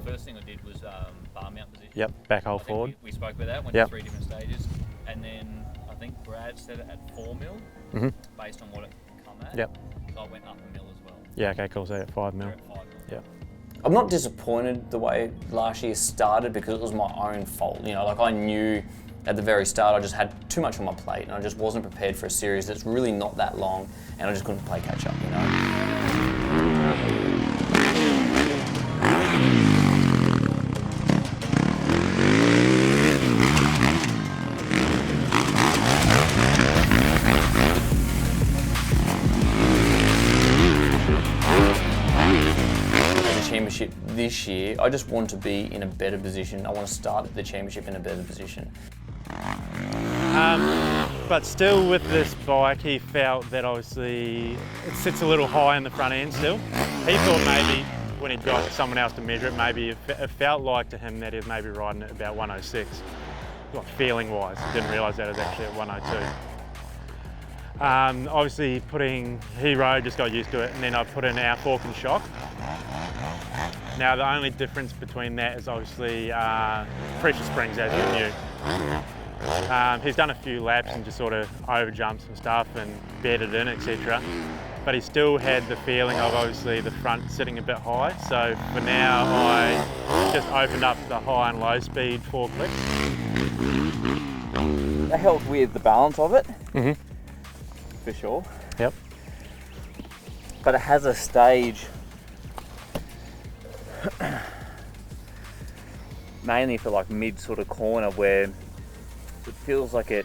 first thing I did was bar mount position. Yep, back hold forward. We spoke about that, went to 3 different stages. And then I think Brad said it at 4 mil, based on what it come at. Yep. So I went up a mil as well. Yeah, okay, cool, so at 5 mil. We're at 5 mil. Yeah. I'm not disappointed the way last year started because it was my own fault. You know, like I knew at the very start I just had too much on my plate and I just wasn't prepared for a series that's really not that long and I just couldn't play catch up, you know. Championship this year, I just want to be in a better position. I want to start the championship in a better position. But still with this bike, he felt that obviously it sits a little high in the front end still. He thought maybe when he got someone else to measure it, maybe it felt like to him that he was maybe riding at about 106, like feeling wise. He didn't realise that it was actually at 102. Obviously he rode, just got used to it, and then I put in our fork and shock. Now the only difference between that is obviously pressure springs, as you knew. He's done a few laps and just sort of over jumps and stuff and bedded in, etc. But he still had the feeling of obviously the front sitting a bit high. So for now I just opened up the high and low speed fork clicks. That helped with the balance of it, for sure. Yep. But it has a stage mainly for like mid sort of corner where it feels like it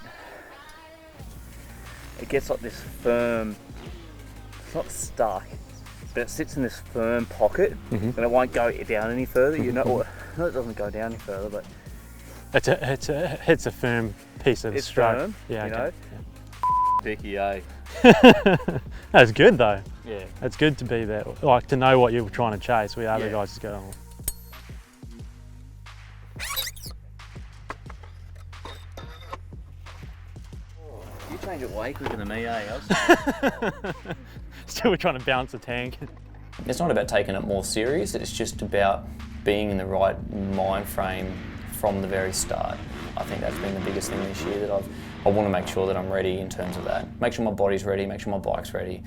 gets like this firm, it's not stuck, but it sits in this firm pocket and it won't go down any further, you know, or no, it doesn't go down any further, but it's a firm piece of stroke. Firm, yeah, you okay. know. Dicky, eh? That's good though. Yeah. It's good to be that, like to know what you're trying to chase. We other guys just go, oh. You change it way quicker than me, eh? Still we're trying to balance the tank. It's not about taking it more serious, it's just about being in the right mind frame from the very start. I think that's been the biggest thing this year, that I want to make sure that I'm ready in terms of that. Make sure my body's ready, make sure my bike's ready.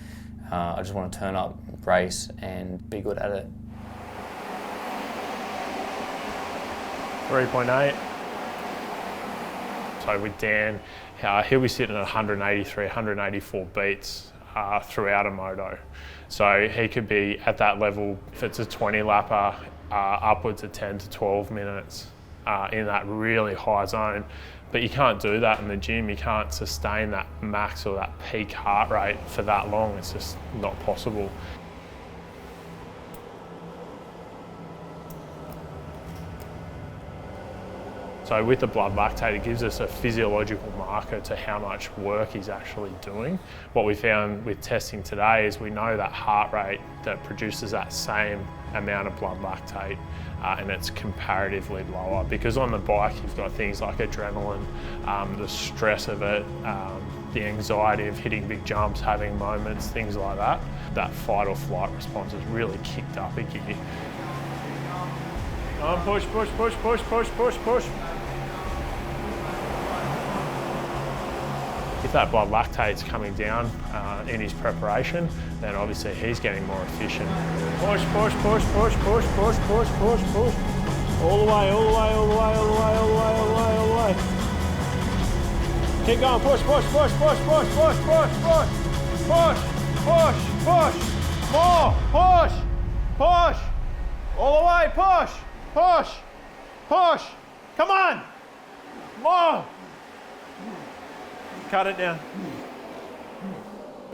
I just want to turn up, race and be good at it. 3.8. So with Dan, he'll be sitting at 183, 184 beats throughout a moto. So he could be at that level, if it's a 20 lapper, upwards of 10 to 12 minutes in that really high zone. But you can't do that in the gym. You can't sustain that max or that peak heart rate for that long. It's just not possible. So with the blood lactate, it gives us a physiological marker to how much work he's actually doing. What we found with testing today is we know that heart rate that produces that same amount of blood lactate and it's comparatively lower, because on the bike you've got things like adrenaline, the stress of it, the anxiety of hitting big jumps, having moments, things like that. That fight or flight response is really kicked up a gear. Push, push, push, push, push, push, push. If that blood lactate's coming down in his preparation, then obviously he's getting more efficient. Push, push, push, push, push, push, push, push, push. All the way, all the way, all the way, all the way, all the way, all the way, all the way. Keep going, push, push, push, push, push, push, push, push, push, push, push, more, push, push, all the way, push, push, push, come on, more. Cut it down.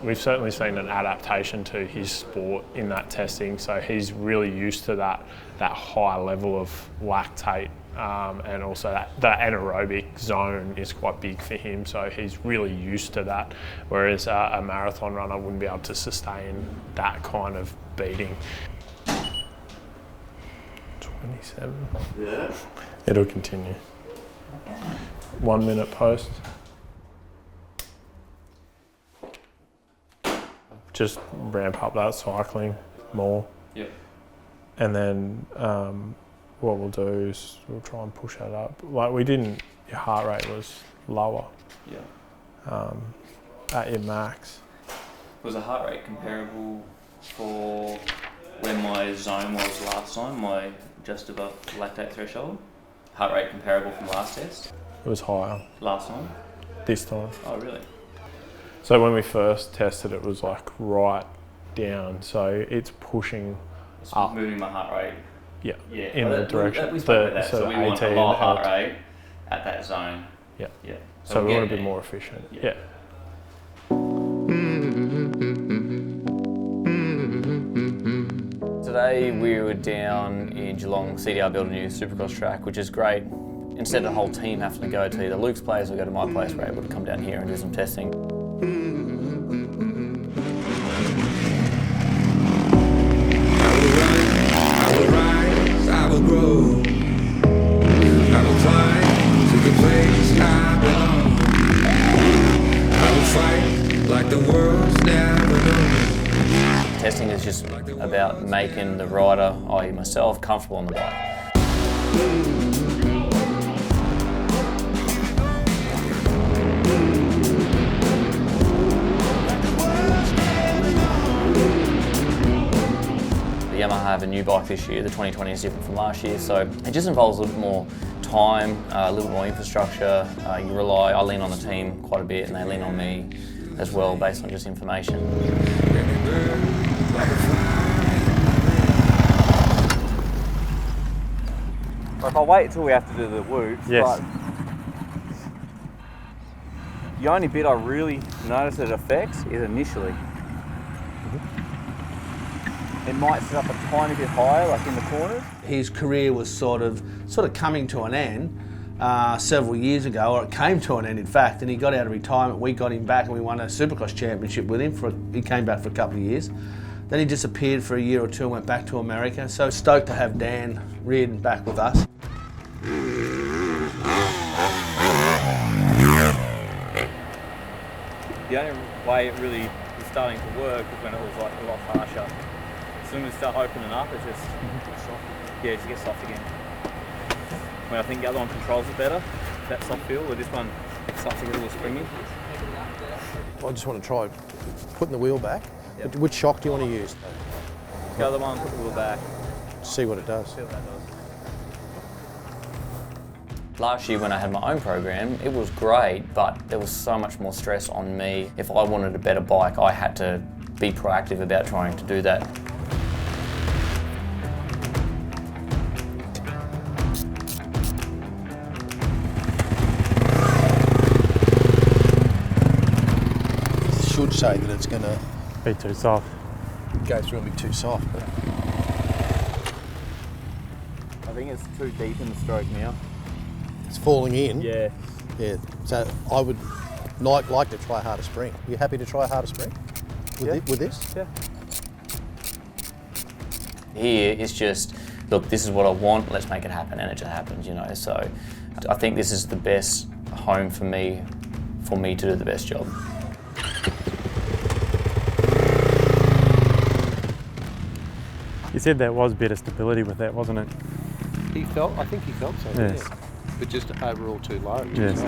We've certainly seen an adaptation to his sport in that testing, so he's really used to that high level of lactate, and also that anaerobic zone is quite big for him, so he's really used to that, whereas a marathon runner wouldn't be able to sustain that kind of beating. 27. Yeah. It'll continue. 1 minute post. Just ramp up that cycling more. Yep. And then what we'll do is we'll try and push that up. Like your heart rate was lower. Yeah. At your max. Was the heart rate comparable for where my zone was last time, my just above lactate threshold? Heart rate comparable from last test? It was higher. Last time? This time. Oh, really? So when we first tested, it was like right down. So it's pushing up. Moving my heart rate. Yeah. Yeah. In the direction. We spoke about that. So we want a 18 lower heart rate at that zone. Yeah. Yeah. So we we're want to be getting more efficient. Yeah. Yeah. Today we were down in Geelong. CDR built a new Supercross track, which is great. Instead of the whole team having to go to either Luke's place or go to my place, we're able to come down here and do some testing. I will rise, I will grow. I will climb to the place I belong. I will fight like the world's never known. Testing is just about making the rider, i.e. myself, comfortable on the bike. The Yamaha have a new bike this year. The 2020 is different from last year, so it just involves a little bit more time, a little bit more infrastructure. I lean on the team quite a bit and they lean on me as well based on just information. Like I'll wait until we have to do the whoops, Yes. but the only bit I really notice it affects is initially. It might sit up a tiny bit higher, like in the corners. His career was sort of coming to an end several years ago, or it came to an end in fact, and he got out of retirement. We got him back and we won a Supercross Championship with him. He came back for a couple of years. Then he disappeared for a year or two and went back to America. So stoked to have Dan Reardon back with us. The only way it really was starting to work was when it was like a lot harsher. As soon as it started opening up, it just it just gets soft again. When I think the other one controls it better, that soft feel, where this one starts to get a little springy. I just want to try putting the wheel back. Yep. Which shock do you want to use? The other one, put the wheel back. See what it does. See what that does. Last year when I had my own program, it was great, but there was so much more stress on me. If I wanted a better bike, I had to be proactive about trying to do that. Should say that it's going to Be too soft. go through and be too soft. But I think it's too deep in the stroke now. it's falling in. Yeah. Yeah. So I would like to try harder spring. You happy to try harder spring with this? Yeah. Here it's just, look, this is what I want, let's make it happen, and it just happens, you know. So I think this is the best home for me to do the best job. You said there was better stability with that, wasn't it? I think he felt so. Yes. Yeah. But just overall too low. Yes.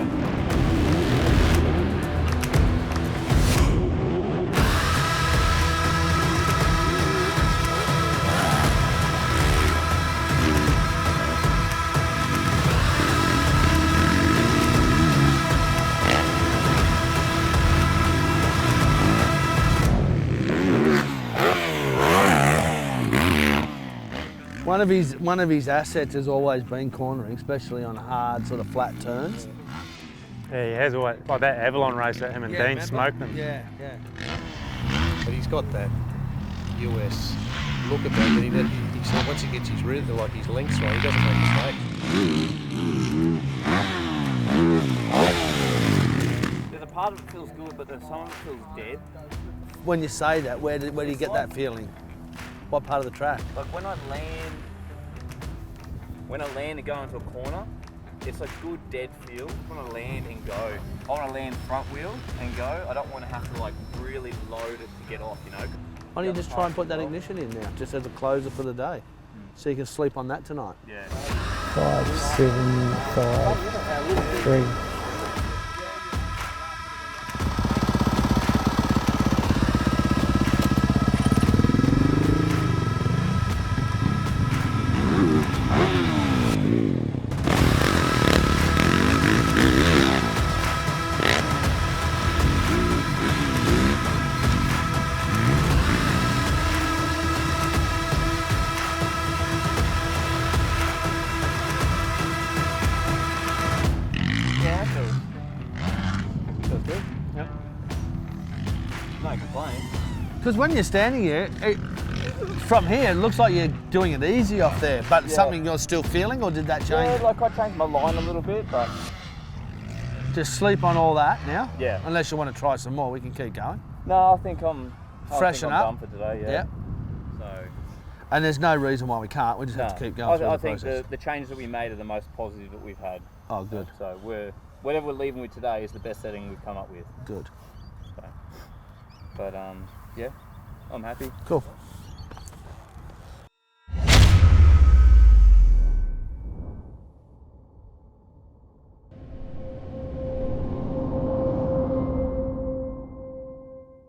One of his assets has always been cornering, especially on hard, sort of flat turns. Yeah, he has always, like that Avalon race that him and Dean remember? smoked them. Yeah. But he's got that US look about him. He said once he gets his rhythm, like his length right, he doesn't make mistakes. There's a part of it feels good, but there's some of it feels dead. When you say that, where do you get that feeling? What part of the track? Like when I land and go into a corner, it's a good dead feel. I want to land and go. I want to land front wheel and go. I don't want to have to like really load it to get off, you know. Why don't you just try and put that ignition in now, just as a closer for the day? so you can sleep on that tonight. Yeah. 5, 7, 5, 3. No complaint. Because when you're standing here, from here, it looks like you're doing it easy off there, but something you're still feeling, or did that change? Yeah, like I changed my line a little bit, but Just sleep on all that now? Yeah. Unless you want to try some more, we can keep going. no, I think I'm Freshen up. done for today. Yeah. Yep. So And there's no reason why we can't, we just have to keep going through I the think process. the changes that we made are the most positive that we've had. Oh, good, So whatever we're leaving with today is the best setting we've come up with. good. So, but yeah, I'm happy. Cool.